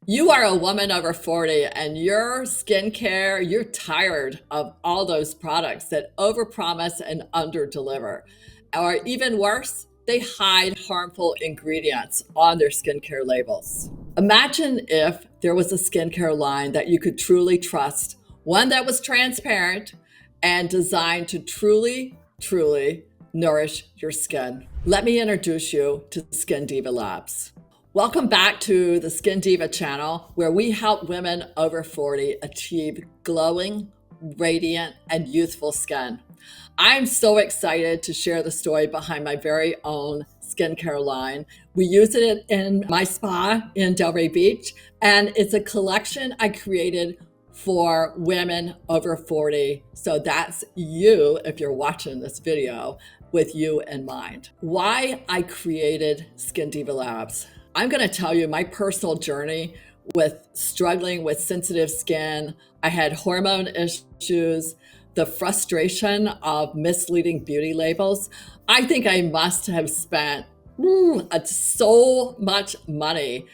You are a woman over 40 and your skincare, you're tired of all those products that overpromise and underdeliver. Or even worse, they hide harmful ingredients on their skincare labels. Imagine if there was a skincare line that you could truly trust, one that was transparent and designed to truly nourish your skin. Let me introduce you to Skin Diva Labs. Welcome back to the Skin Diva channel, where we help women over 40 achieve glowing, radiant, and youthful skin. I'm so excited to share the story behind my very own skincare line. We use it in my spa in Delray Beach, and it's a collection I created for women over 40. So that's you, if you're watching this video, with you in mind. Why I created Skin Diva Labs. I'm going to tell you my personal journey with struggling with sensitive skin. I had hormone issues, the frustration of misleading beauty labels. I think I must have spent so much money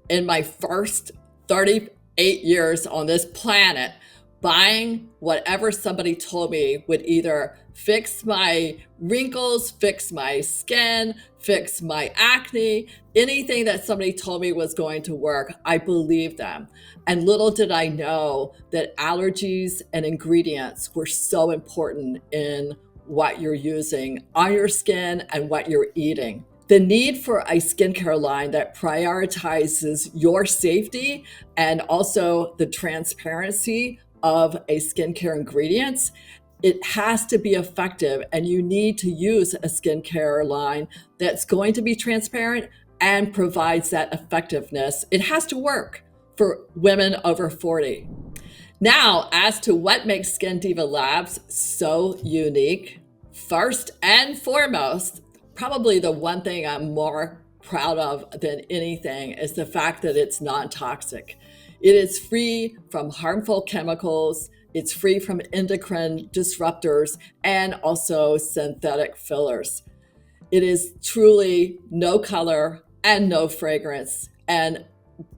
in my first 38 years on this planet buying whatever somebody told me would either fix my wrinkles, fix my skin, fix my acne, anything that somebody told me was going to work. I believed them. And little did I know that allergies and ingredients were so important in what you're using on your skin and what you're eating. The need for a skincare line that prioritizes your safety and also the transparency of a skincare ingredients, it has to be effective, and you need to use a skincare line that's going to be transparent and provides that effectiveness. It has to work for women over 40. Now, as to what makes Skin Diva Labs so unique, first and foremost, probably the one thing I'm more proud of than anything is the fact that it's non-toxic. It is free from harmful chemicals, it's free from endocrine disruptors, and also synthetic fillers. It is truly no color and no fragrance, and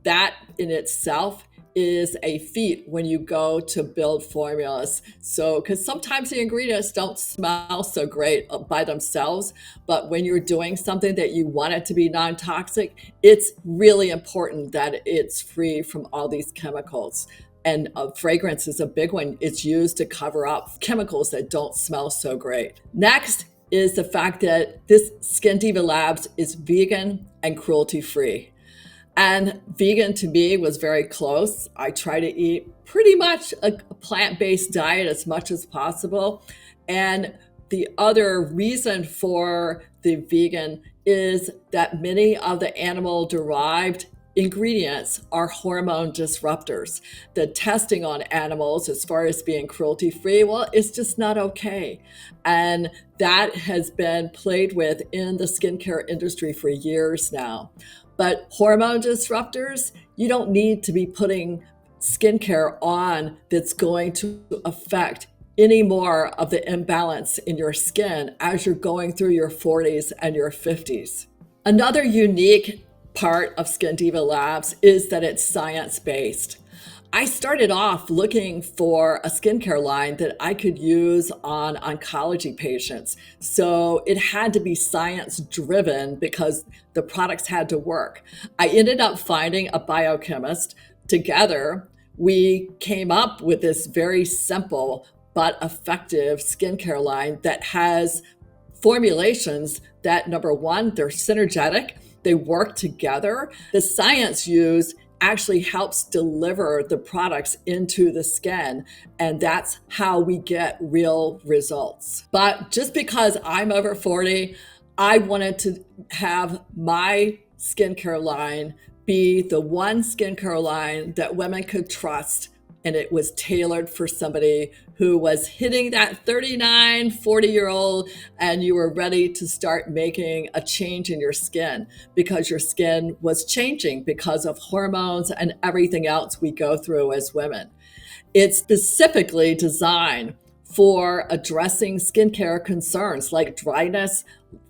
that in itself is a feat when you go to build formulas. So, because sometimes the ingredients don't smell so great by themselves, but when you're doing something that you want it to be non-toxic, it's really important that it's free from all these chemicals. And fragrance is a big one. It's used to cover up chemicals that don't smell so great. Next is the fact that this Skin Diva Labs is vegan and cruelty-free. And vegan to me was very close. I try to eat pretty much a plant-based diet as much as possible. And the other reason for the vegan is that many of the animal-derived ingredients are hormone disruptors. The testing on animals as far as being cruelty-free, well, it's just not okay. And that has been played with in the skincare industry for years now. But hormone disruptors, you don't need to be putting skincare on that's going to affect any more of the imbalance in your skin as you're going through your 40s and your 50s. Another unique part of Skin Diva Labs is that it's science-based. I started off looking for a skincare line that I could use on oncology patients. So it had to be science-driven because the products had to work. I ended up finding a biochemist. Together, we came up with this very simple but effective skincare line that has formulations that, number one, they're synergetic. They work together. The science used actually helps deliver the products into the skin, and that's how we get real results. But just because I'm over 40, I wanted to have my skincare line be the one skincare line that women could trust, and it was tailored for somebody who was hitting that 39, 40-year-old, and you were ready to start making a change in your skin because your skin was changing because of hormones and everything else we go through as women. It's specifically designed for addressing skincare concerns like dryness,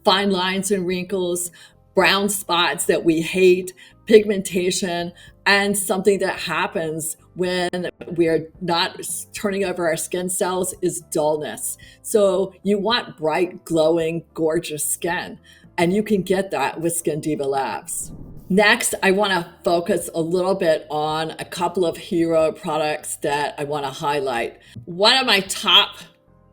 fine lines and wrinkles, brown spots that we hate, pigmentation, and something that happens when we're not turning over our skin cells is dullness. So you want bright, glowing, gorgeous skin, and you can get that with Skin Diva Labs. Next, I want to focus a little bit on a couple of hero products that I want to highlight. One of my top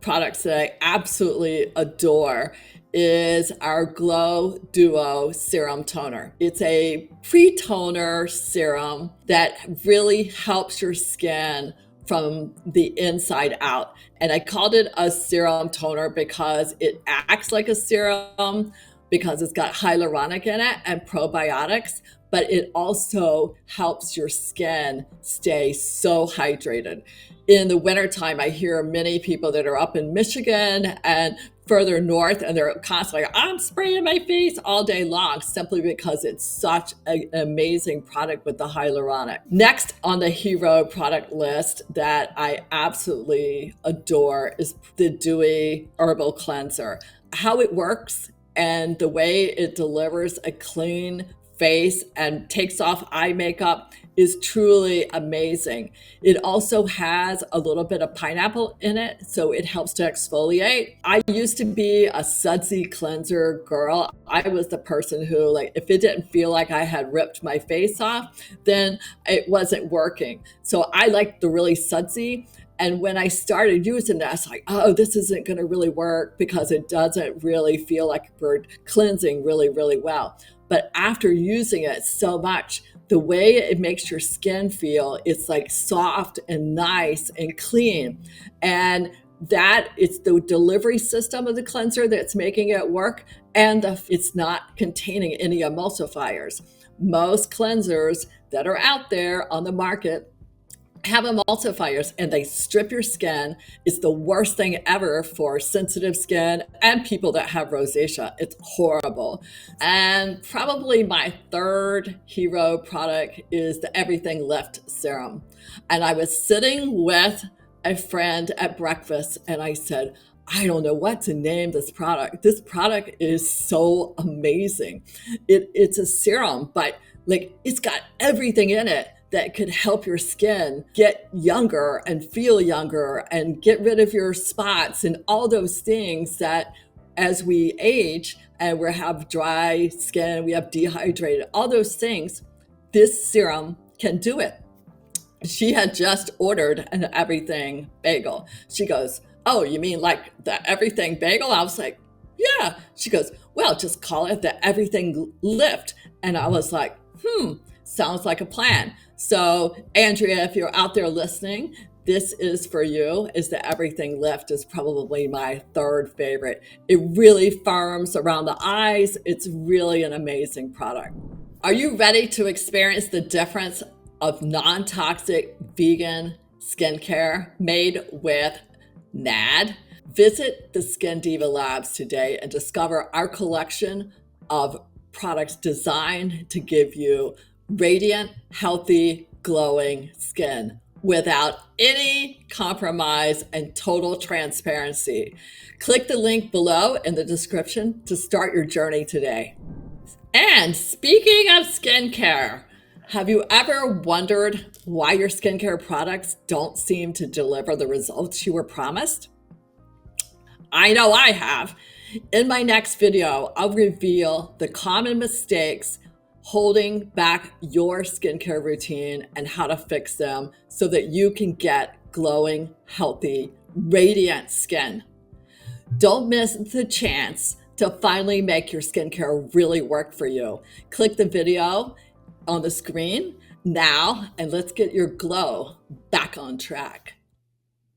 products that I absolutely adore is our Glow Duo Serum Toner. It's a pre-toner serum that really helps your skin from the inside out. And I called it a serum toner because it acts like a serum, because it's got hyaluronic in it and probiotics, but it also helps your skin stay so hydrated. In the wintertime, I hear many people that are up in Michigan and further north, and they're constantly like, I'm spraying my face all day long, simply because it's such an amazing product with the hyaluronic. Next on the hero product list that I absolutely adore is the Dewy Herbal Cleanser. How it works and the way it delivers a clean face and takes off eye makeup is truly amazing. It also has a little bit of pineapple in it, so it helps to exfoliate. I used to be a sudsy cleanser girl. I was the person who, like, if it didn't feel like I had ripped my face off, then it wasn't working. So I liked the really sudsy. And when I started using that, I was like, oh, this isn't going to really work because it doesn't really feel like we're cleansing really, really well. But after using it so much, the way it makes your skin feel, it's like soft and nice and clean. And that it's the delivery system of the cleanser that's making it work, and it's not containing any emulsifiers. Most cleansers that are out there on the market have emulsifiers, and they strip your skin. It's the worst thing ever for sensitive skin and people that have rosacea. It's horrible. And probably my third hero product is the Everything Lift Serum. And I was sitting with a friend at breakfast, and I said, I don't know what to name this product. This product is so amazing. It's a serum, but like, it's got everything in it that could help your skin get younger and feel younger and get rid of your spots and all those things that as we age and we have dry skin, we have dehydrated, all those things, this serum can do it. She had just ordered an Everything bagel. She goes, oh, you mean like the Everything bagel? I was like, yeah. She goes, well, just call it the Everything Lift. And I was like, sounds like a plan. So Andrea, if you're out there listening, this is for you. Is the Everything Lift is probably my third favorite. It really firms around the eyes. It's really an amazing product. Are you ready to experience the difference of non-toxic vegan skincare made with NAD? Visit the Skin Diva Labs today and discover our collection of products designed to give you radiant, healthy, glowing skin without any compromise and total transparency. Click the link below in the description to start your journey today. And speaking of skincare, have you ever wondered why your skincare products don't seem to deliver the results you were promised? I know I have. In my next video, I'll reveal the common mistakes holding back your skincare routine and how to fix them so that you can get glowing, healthy, radiant skin. Don't miss the chance to finally make your skincare really work for you. Click the video on the screen now, and let's get your glow back on track.